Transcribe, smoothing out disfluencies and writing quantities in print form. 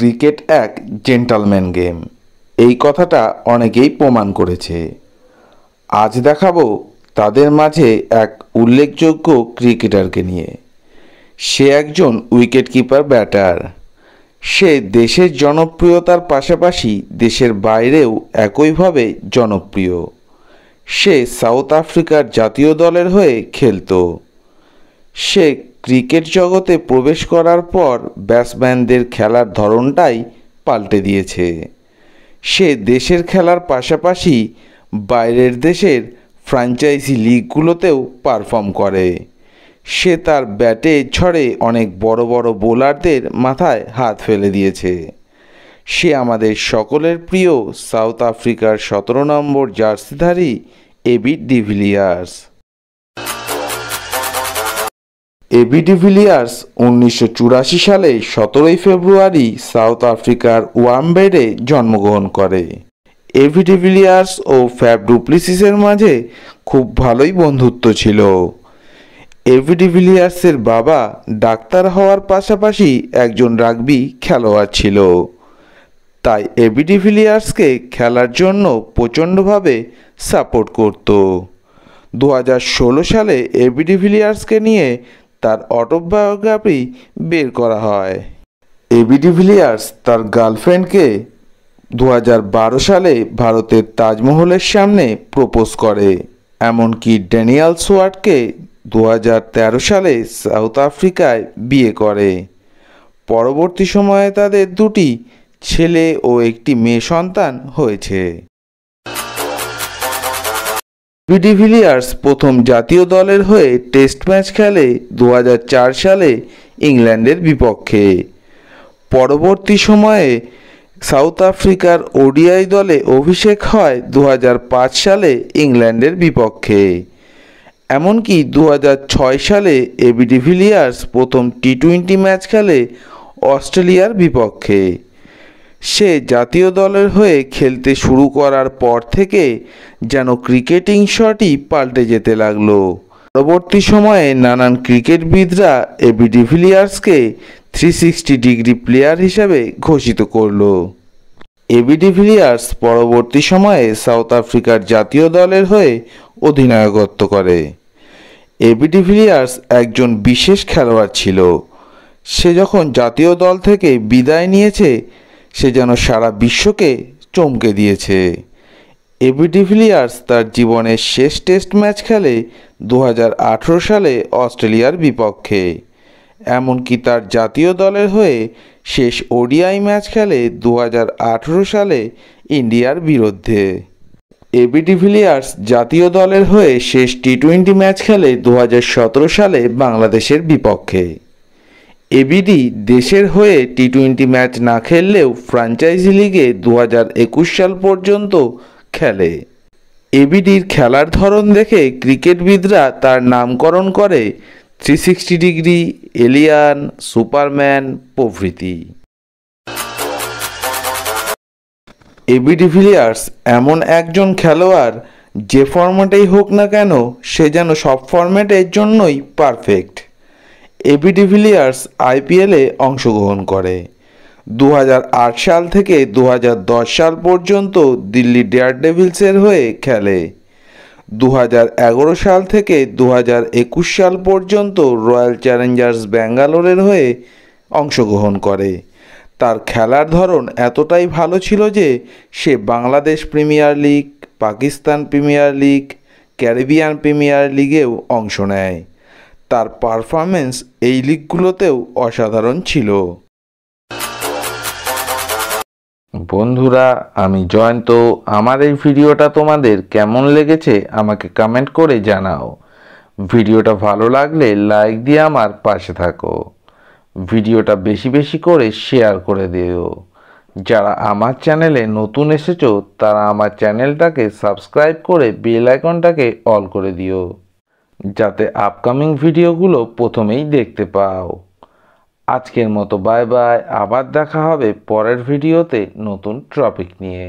Cricket এক gentleman game, এই কথাটা অনেকেই প্রমাণ করেছে। আজ দেখাবো তাদের মাঝে এক উল্লেখযোগ্য ক্রিকেটারকে নিয়ে। সে একজন উইকেটকিপার ব্যাটার। সে দেশের জনপ্রিয়তার পাশাপাশি দেশের বাইরেও একইভাবে জনপ্রিয়। সে সাউথ আফ্রিকার জাতীয় দলের হয়ে খেলতো। সে ক্রিকেট জগতে প্রবেশ করার পর ব্যাটসম্যানদের খেলার ধরনটাই পাল্টে দিয়েছে। সে দেশের খেলার পাশাপাশি বাইরের দেশের ফ্র্যাঞ্চাইজি লিগগুলোতেও পারফর্ম করে। সে তার ব্যাটে ঝড়ে অনেক বড় বড় বোলারদের মাথায় হাত ফেলে দিয়েছে। সে আমাদের সকলের প্রিয় সাউথ আফ্রিকার 17 নম্বর জার্সিধারী এবি ডিভিলিয়ার্স। এবি ডিভিলিয়ার্স 1984 সালে 17 ফেব্রুয়ারি সাউথ আফ্রিকার ওয়ামবেডে জন্মগ্রহণ করে। এবি ডিভিলিয়ার্স ও ফ্যাব ডুপ্লেসিসের মাঝে খুব ভালোই বন্ধুত্ব ছিল। এবি ডিভিলিয়ার্সের বাবা ডাক্তার হওয়ার পাশাপাশি একজন রাগবি খেলোয়াড় ছিল, তাই এবি ডিভিলিয়ার্সকে খেলার জন্য প্রচণ্ডভাবে সাপোর্ট করত। 2016 সালে এবি ডিভিলিয়ার্সকে নিয়ে তার অটোবায়োগ্রাফি বের করা হয়। এবি ডিভিলিয়ার্স তার গার্লফ্রেন্ডকে 2012 সালে ভারতের তাজমহলের সামনে প্রপোজ করে। এমনকি ড্যানিয়েল সোয়ার্টকে 2013 সালে সাউথ আফ্রিকায় বিয়ে করে। পরবর্তী সময়ে তাদের দুটি ছেলে ও একটি মেয়ে সন্তান হয়েছে। এবি ডিভিলিয়ার্স প্রথম জাতীয় দলের হয়ে টেস্ট ম্যাচ খেলে 2004 সালে ইংল্যান্ডের বিপক্ষে। পরবর্তী সময়ে সাউথ আফ্রিকার ওডিআই দলে অভিষেক হয় 2005 সালে ইংল্যান্ডের বিপক্ষে। এমনকি 2006 সালে এবি ডিভিলিয়ার্স প্রথম টি-20 ম্যাচ খেলে অস্ট্রেলিয়ার বিপক্ষে। সে জাতীয় দলের হয়ে খেলতে শুরু করার পর থেকে যেন ক্রিকেটিং শটই পাল্টে যেতে লাগলো। পরবর্তী সময়ে নানান ক্রিকেটবিদরা এবি ডিভিলিয়ার্সকে 360 ডিগ্রি প্লেয়ার হিসেবে ঘোষিত করলো। এবি ডিভিলিয়ার্স পরবর্তী সময়ে সাউথ আফ্রিকার জাতীয় দলের হয়ে অধিনায়কত্ব করে। এবি ডিভিলিয়ার্স একজন বিশেষ খেলোয়াড় ছিল। সে যখন জাতীয় দল থেকে বিদায় নিয়েছে, সে যেন সারা বিশ্বকে চমকে দিয়েছে। এবি ডিভিলিয়ার্স তার জীবনের শেষ টেস্ট ম্যাচ খেলে 2018 সালে অস্ট্রেলিয়ার বিপক্ষে। এমনকি তার জাতীয় দলের হয়ে শেষ ওডিআই ম্যাচ খেলে 2018 সালে ইন্ডিয়ার বিরুদ্ধে। এবি ডিভিলিয়ার্স জাতীয় দলের হয়ে শেষ টি-20 ম্যাচ খেলে 2017 সালে বাংলাদেশের বিপক্ষে। এবিডি দেশের হয়ে টি-20 ম্যাচ না খেললেও ফ্র্যাঞ্চাইজি লিগে 2021 সাল পর্যন্ত খেলে। এবিডির খেলার ধরন দেখে ক্রিকেটবিদরা তার নামকরণ করে 360 ডিগ্রি, এলিয়ান, সুপারম্যান প্রভৃতি। এবি ডিভিলিয়ার্স এমন একজন খেলোয়াড়, যে ফরম্যাটেই হোক না কেন সে যেন সব ফরম্যাটের জন্যই পারফেক্ট। এবি ডিভিলিয়ার্স আইপিএলে অংশগ্রহণ করে। 2008 সাল থেকে 2010 সাল পর্যন্ত দিল্লি ডেয়ারডেভিলসের হয়ে খেলে। 2011 সাল থেকে 2021 সাল পর্যন্ত রয়্যাল চ্যালেঞ্জার্স ব্যাঙ্গালোরের হয়ে অংশগ্রহণ করে। তার খেলার ধরন এতটাই ভালো ছিল যে সে Bangladesh premier league, Pakistan premier league, Caribbean premier লিগেও অংশ নেয়। তার পারফরম্যান্স এই লিগগুলোতেও অসাধারণ ছিল। বন্ধুরা, আমি জয়ন্ত। আমার এই ভিডিওটা তোমাদের কেমন লেগেছে আমাকে কমেন্ট করে জানাও। ভিডিওটা ভালো লাগলে লাইক দিয়ে আমার পাশে থাকো। ভিডিওটা বেশি বেশি করে শেয়ার করে দিও। যারা আমার চ্যানেলে নতুন এসেছো তারা আমার চ্যানেলটাকে সাবস্ক্রাইব করে বেল আইকনটাকে অল করে দিও, যাতে আপকামিং ভিডিওগুলো প্রথমেই দেখতে পাও। আজকের মতো বাই বাই। আবার দেখা হবে পরের ভিডিওতে নতুন টপিক নিয়ে।